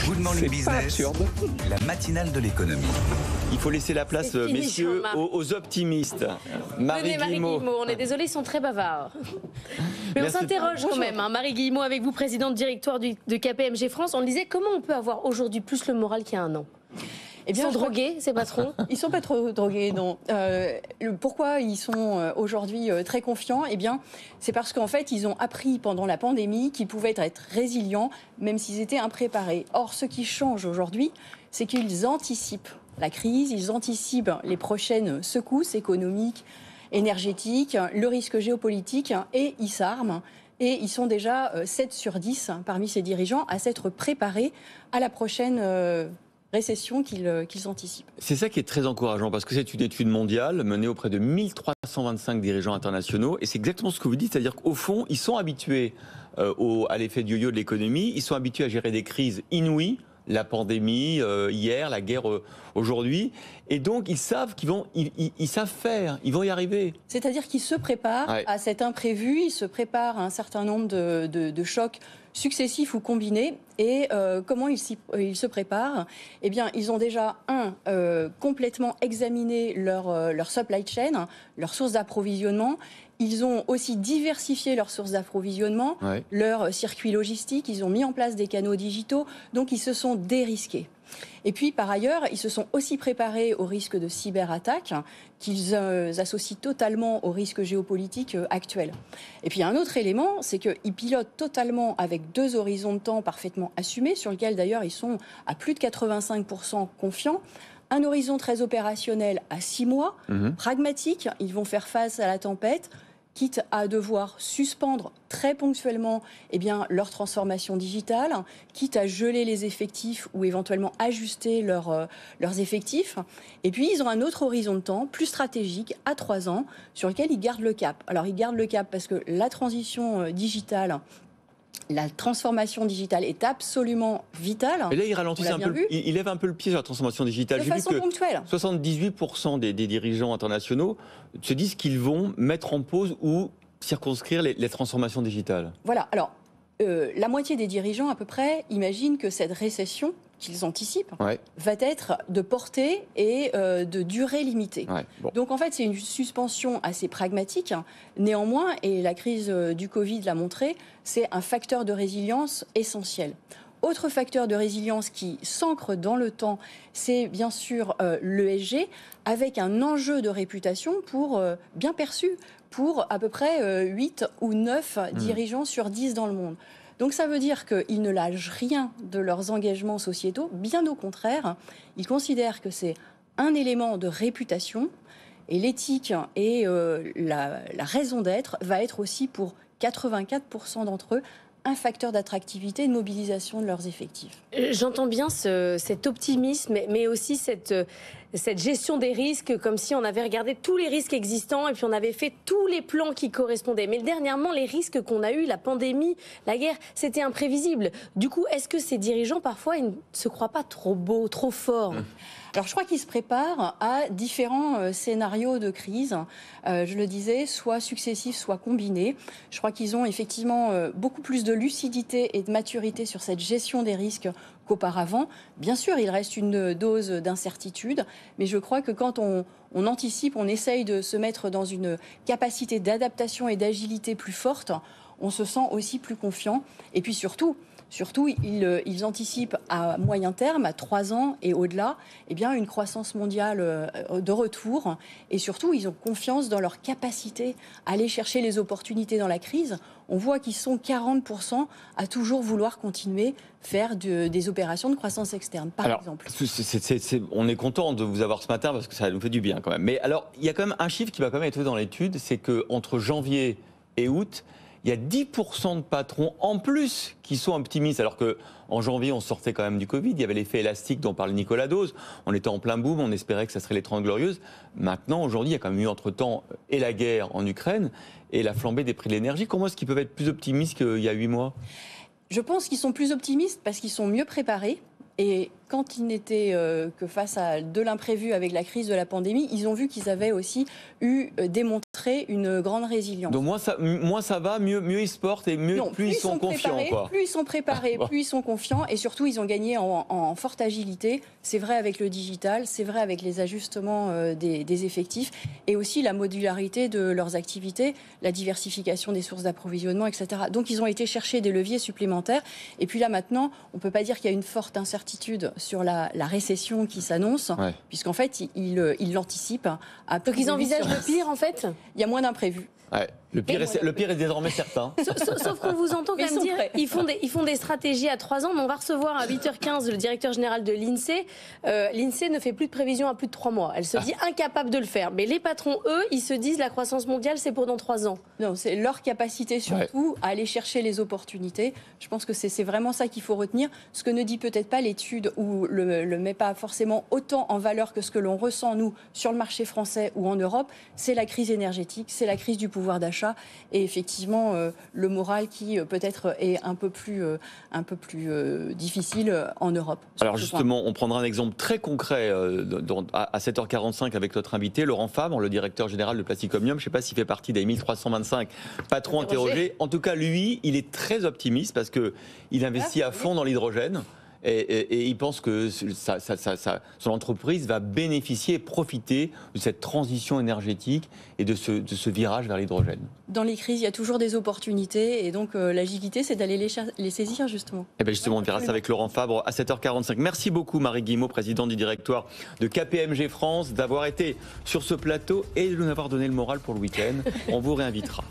Good Morning Business, absurde. la matinale de l'économie. Il faut laisser la place, C'est fini, messieurs, Jean-Marc. aux optimistes. Venez, Marie Guillemot, on est désolé, ils sont très bavards. Mais on s'interroge quand même. Marie Guillemot, avec vous, présidente directoire de KPMG France, on disait comment on peut avoir aujourd'hui plus le moral qu'il y a un an? Ils sont drogués, ces patrons? Ils ne sont pas trop drogués, non. Pourquoi ils sont aujourd'hui très confiants? Eh bien, c'est parce qu'en fait, ils ont appris pendant la pandémie qu'ils pouvaient être résilients, même s'ils étaient impréparés. Or, ce qui change aujourd'hui, c'est qu'ils anticipent la crise, ils anticipent les prochaines secousses économiques, énergétiques, le risque géopolitique, et ils s'arment. Et ils sont déjà 7 sur 10 parmi ces dirigeants à s'être préparés à la prochaine récession qu'ils anticipent. C'est ça qui est très encourageant, parce que c'est une étude mondiale menée auprès de 1325 dirigeants internationaux, et c'est exactement ce que vous dites, c'est-à-dire qu'au fond, ils sont habitués à l'effet de yo-yo de l'économie, ils sont habitués à gérer des crises inouïes, la pandémie hier, la guerre aujourd'hui, et donc ils savent ils savent faire, ils vont y arriver. C'est-à-dire qu'ils se préparent à cet imprévu, ils se préparent à un certain nombre de chocs successifs ou combinés. Et comment ils se préparent? Eh bien, ils ont déjà, complètement examiné leur supply chain, leurs sources d'approvisionnement. Ils ont aussi diversifié leurs sources d'approvisionnement, leurs circuits logistiques. Ils ont mis en place des canaux digitaux. Donc, ils se sont dérisqués. Et puis, par ailleurs, ils se sont aussi préparés au risque de cyberattaque qu'ils associent totalement au risque géopolitique actuel. Et puis, un autre élément, c'est qu'ils pilotent totalement avec 2 horizons de temps parfaitement assumés, sur lesquels, d'ailleurs, ils sont à plus de 85% confiants. Un horizon très opérationnel à 6 mois, pragmatique. Ils vont faire face à la tempête, quitte à devoir suspendre très ponctuellement leur transformation digitale, quitte à geler les effectifs ou éventuellement ajuster leurs effectifs. Et puis, ils ont un autre horizon de temps, plus stratégique, à 3 ans, sur lequel ils gardent le cap. Alors, ils gardent le cap parce que la transition digitale, la transformation digitale est absolument vitale. Et là, ils ralentissent un peu, ils lèvent un peu le pied sur la transformation digitale. De façon ponctuelle. 78% des dirigeants internationaux se disent qu'ils vont mettre en pause ou circonscrire les transformations digitales. Voilà. Alors, la moitié des dirigeants, à peu près, imaginent que cette récession qu'ils anticipent va être de portée et de durée limitée. Donc en fait, c'est une suspension assez pragmatique. Néanmoins, et la crise du Covid l'a montré, c'est un facteur de résilience essentiel. Autre facteur de résilience qui s'ancre dans le temps, c'est bien sûr l'ESG, avec un enjeu de réputation bien perçu pour à peu près 8 ou 9 dirigeants sur 10 dans le monde. Donc ça veut dire qu'ils ne lâchent rien de leurs engagements sociétaux, bien au contraire, ils considèrent que c'est un élément de réputation, et l'éthique et la raison d'être va être aussi pour 84% d'entre eux un facteur d'attractivité et de mobilisation de leurs effectifs. J'entends bien cet optimisme, mais aussi cette gestion des risques, comme si on avait regardé tous les risques existants et puis on avait fait tous les plans qui correspondaient. Mais dernièrement, les risques qu'on a eus, la pandémie, la guerre, c'était imprévisible. Du coup, est-ce que ces dirigeants, parfois, ils ne se croient pas trop beaux, trop forts? Alors, je crois qu'ils se préparent à différents scénarios de crise. Je le disais, soit successifs, soit combinés. Je crois qu'ils ont effectivement beaucoup plus de lucidité et de maturité sur cette gestion des risques qu'auparavant. Bien sûr, il reste une dose d'incertitude, mais je crois que quand on anticipe, on essaye de se mettre dans une capacité d'adaptation et d'agilité plus forte, on se sent aussi plus confiant. Et puis surtout, ils anticipent à moyen terme, à 3 ans et au-delà, une croissance mondiale de retour. Et surtout, ils ont confiance dans leur capacité à aller chercher les opportunités dans la crise. On voit qu'ils sont 40% à toujours vouloir continuer faire des opérations de croissance externe, par exemple. On est content de vous avoir ce matin parce que ça nous fait du bien quand même. Mais alors, il y a quand même un chiffre qui m'a quand même étonné dans l'étude, c'est qu'entre janvier et août, il y a 10% de patrons en plus qui sont optimistes, alors qu'en janvier, on sortait quand même du Covid, il y avait l'effet élastique dont parle Nicolas Dose, on était en plein boom, on espérait que ça serait les 30 glorieuses. Maintenant, aujourd'hui, il y a quand même eu entre-temps et la guerre en Ukraine et la flambée des prix de l'énergie. Comment est-ce qu'ils peuvent être plus optimistes qu'il y a 8 mois? Je pense qu'ils sont plus optimistes parce qu'ils sont mieux préparés. Et quand ils n'étaient que face à de l'imprévu avec la crise de la pandémie, ils ont vu qu'ils avaient aussi eu démontré montrer une grande résilience. Donc moins ça va, mieux ils se portent et plus ils sont confiants. Plus ils sont préparés, plus ils sont confiants et surtout ils ont gagné en forte agilité. C'est vrai avec le digital, c'est vrai avec les ajustements des effectifs et aussi la modularité de leurs activités, la diversification des sources d'approvisionnement, etc. Donc ils ont été chercher des leviers supplémentaires. Et puis là maintenant, on ne peut pas dire qu'il y a une forte incertitude sur la récession qui s'annonce, puisqu'en fait ils l'anticipent. Donc ils envisagent le pire en fait. Il y a moins d'imprévus. Ouais. Le pire est désormais certain. Sauf qu'on vous entend quand même dire ils font des stratégies à 3 ans. Mais on va recevoir à 8h15 le directeur général de l'INSEE. L'INSEE ne fait plus de prévisions à plus de 3 mois. Elle se dit incapable de le faire. Mais les patrons, eux, ils se disent la croissance mondiale, c'est pour dans 3 ans. Non, c'est leur capacité surtout à aller chercher les opportunités. Je pense que c'est vraiment ça qu'il faut retenir. Ce que ne dit peut-être pas l'étude ou le met pas forcément autant en valeur que ce que l'on ressent, nous, sur le marché français ou en Europe, c'est la crise énergétique, c'est la crise du pouvoir d'achat. Et effectivement, le moral qui peut-être est un peu plus difficile en Europe. Alors justement, on prendra un exemple très concret à 7h45 avec notre invité, Laurent Fabre, le directeur général de Plastic Omnium. Je ne sais pas s'il fait partie des 1325 patrons interrogés. En tout cas, lui, il est très optimiste parce qu'il investit à fond dans l'hydrogène. Et il pense que son entreprise va bénéficier et profiter de cette transition énergétique et de ce virage vers l'hydrogène. Dans les crises, il y a toujours des opportunités et donc l'agilité, c'est d'aller les saisir justement. Et bien justement, on verra ça avec Laurent Fabre à 7h45. Merci beaucoup Marie Guillemot, présidente du directoire de KPMG France, d'avoir été sur ce plateau et de nous avoir donné le moral pour le week-end. On vous réinvitera.